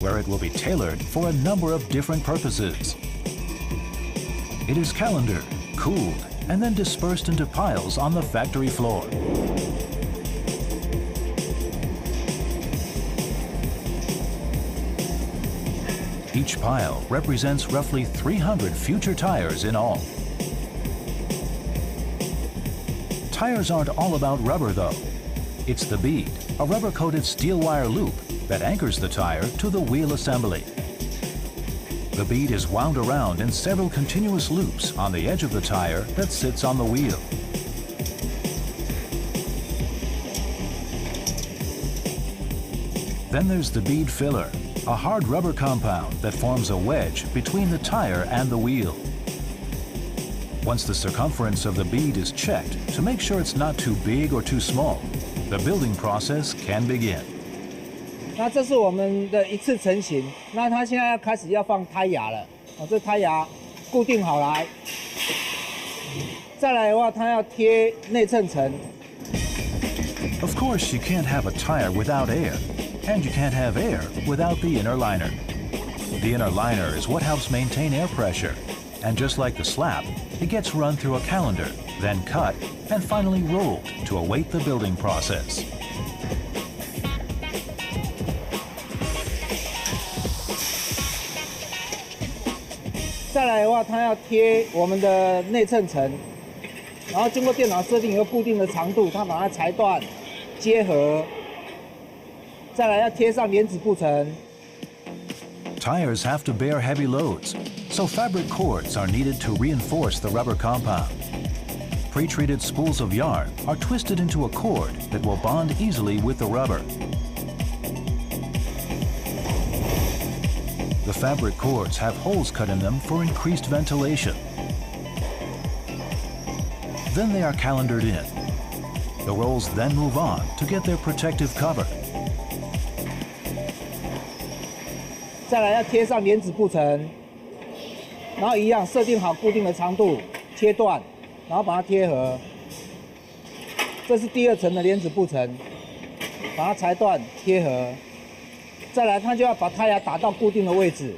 where it will be tailored for a number of different purposes. It is calendared, cooled, and then dispersed into piles on the factory floor. Each pile represents roughly 300 future tires in all. Tires aren't all about rubber though. It's the bead, a rubber-coated steel wire loop that anchors the tire to the wheel assembly. The bead is wound around in several continuous loops on the edge of the tire that sits on the wheel. Then there's the bead filler, a hard rubber compound that forms a wedge between the tire and the wheel. Once the circumference of the bead is checked to make sure it's not too big or too small, the building process can begin. 那这是我们的一次成型，那它现在要开始要放胎牙了。这胎牙固定好来，再来的话，它要贴内衬层。Of course, you can't have a tire without air, and you can't have air without the inner liner. The inner liner is what helps maintain air pressure, and just like the slab, it gets run through a calender, then cut, and finally rolled to await the building process. 再来的话，它要贴我们的内衬层，然后经过电脑设定一个固定的长度，它把它裁断、结合，再来要贴上连子布层。Tires have to bear heavy loads, so fabric cords are needed to reinforce the rubber compound. Pre-treated spools of yarn are twisted into a cord that will bond easily with the rubber. The fabric cords have holes cut in them for increased ventilation. Then they are calendared in. The rolls then move on to get their protective cover. 再来要贴上连子布层，然后一样设定好固定的长度，切断，然后把它贴合。这是第二层的连子布层，把它裁断贴合。再来，它就要把胎牙打到固定的位置，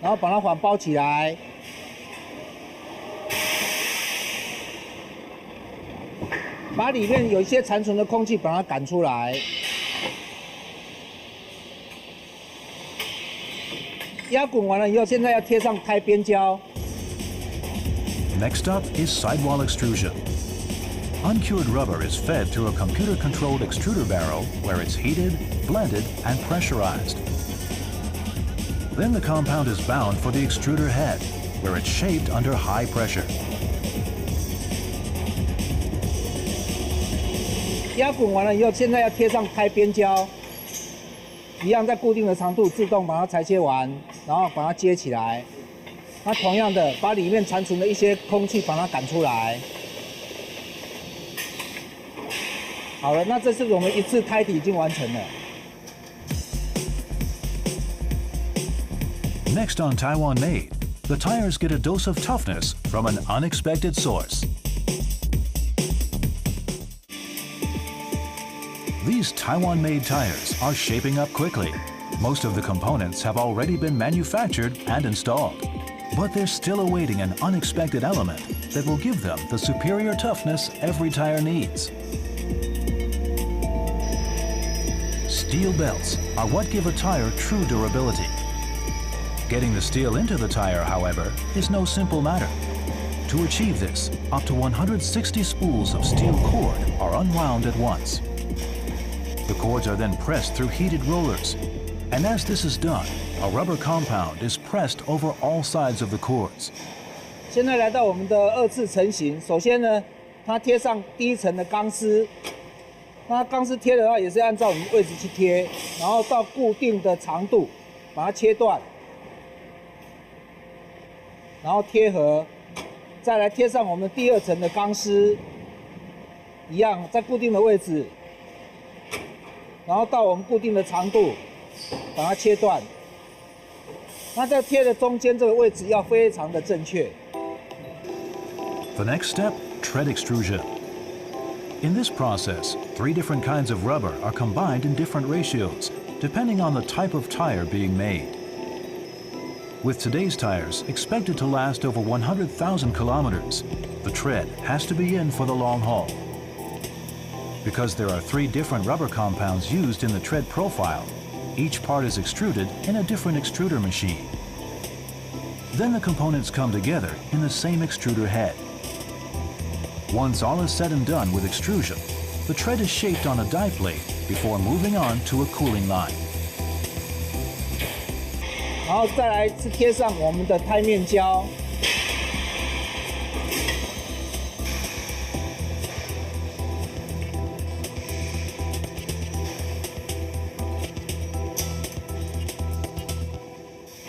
然后把它反包起来。把里面有一些残存的空气把它赶出来。压滚完了以后，现在要贴上胎边胶。Next up is sidewall extrusion. Uncured rubber is fed through a computer-controlled extruder barrel where it's heated, blended, and pressurized. Then the compound is bound for the extruder head, where it's shaped under high pressure. 压滚完了以后，现在要贴上胎边胶，一样在固定的长度自动把它裁切完，然后把它接起来。那同样的，把里面残存的一些空气把它赶出来。好了，那这是我们一次胎体已经完成了。Next on Taiwan Made, the tires get a dose of toughness from an unexpected source. These Taiwan-made tires are shaping up quickly. Most of the components have already been manufactured and installed, but they're still awaiting an unexpected element that will give them the superior toughness every tire needs. Steel belts are what give a tire true durability. Getting the steel into the tire, however, is no simple matter. To achieve this, up to 160 spools of steel cord are unwound at once. The cords are then pressed through heated rollers, and as this is done, a rubber compound is pressed over all sides of the cords. 现在来到我们的二次成型，首先呢，它贴上第一层的钢丝。那钢丝贴的话，也是按照我们位置去贴，然后到固定的长度，把它切断，然后贴合，再来贴上我们第二层的钢丝，一样在固定的位置。然后到我们固定的长度，把它切断。那在贴的中间这个位置要非常的正确。The next step, tread extrusion. In this process, 3 different kinds of rubber are combined in different ratios, depending on the type of tire being made. With today's tires expected to last over 100,000 kilometers, the tread has to be in for the long haul. Because there are 3 different rubber compounds used in the tread profile, each part is extruded in a different extruder machine. Then the components come together in the same extruder head. Once all is said and done with extrusion, the tread is shaped on a die plate before moving on to a cooling line. 然后再来是贴上我们的胎面胶。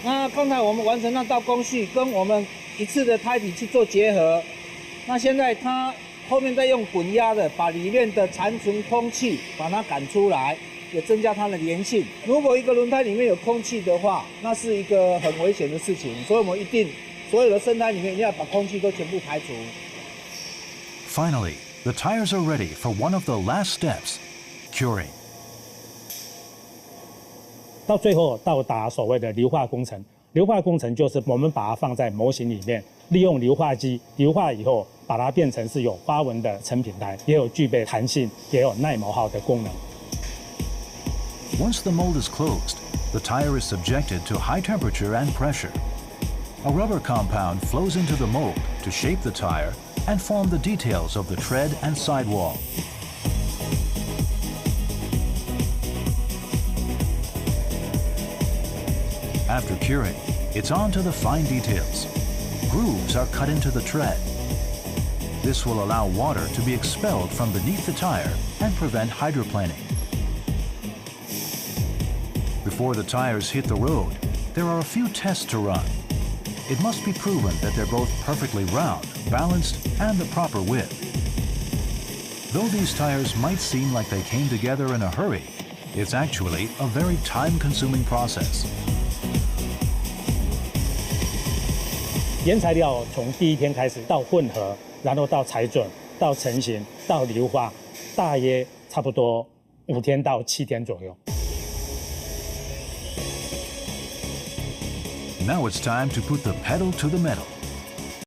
那刚才我们完成那道工序，跟我们一次的胎体去做结合。那现在它后面再用滚压的，把里面的残存空气把它赶出来，也增加它的粘性。如果一个轮胎里面有空气的话，那是一个很危险的事情，所以我们一定所有的生胎里面一定要把空气都全部排除。Finally, the tires are ready for one of the last steps, curing. 到最后到达所谓的硫化工程。硫化工程就是我们把它放在模型里面，利用硫化机硫化以后，把它变成是有花纹的成品胎，也有具备弹性，也有耐磨耗的功能。Once the mold is closed, the tire is subjected to high temperature and pressure. A rubber compound flows into the mold to shape the tire and form the details of the tread and sidewall. After curing, it's on to the fine details. Grooves are cut into the tread. This will allow water to be expelled from beneath the tire and prevent hydroplaning. Before the tires hit the road, there are a few tests to run. It must be proven that they're both perfectly round, balanced, and the proper width. Though these tires might seem like they came together in a hurry, it's actually a very time-consuming process. 原材料从第一天开始到混合，然后到裁准，到成型，到硫化，大约差不多5天到7天左右。Now it's time to put the pedal to the metal.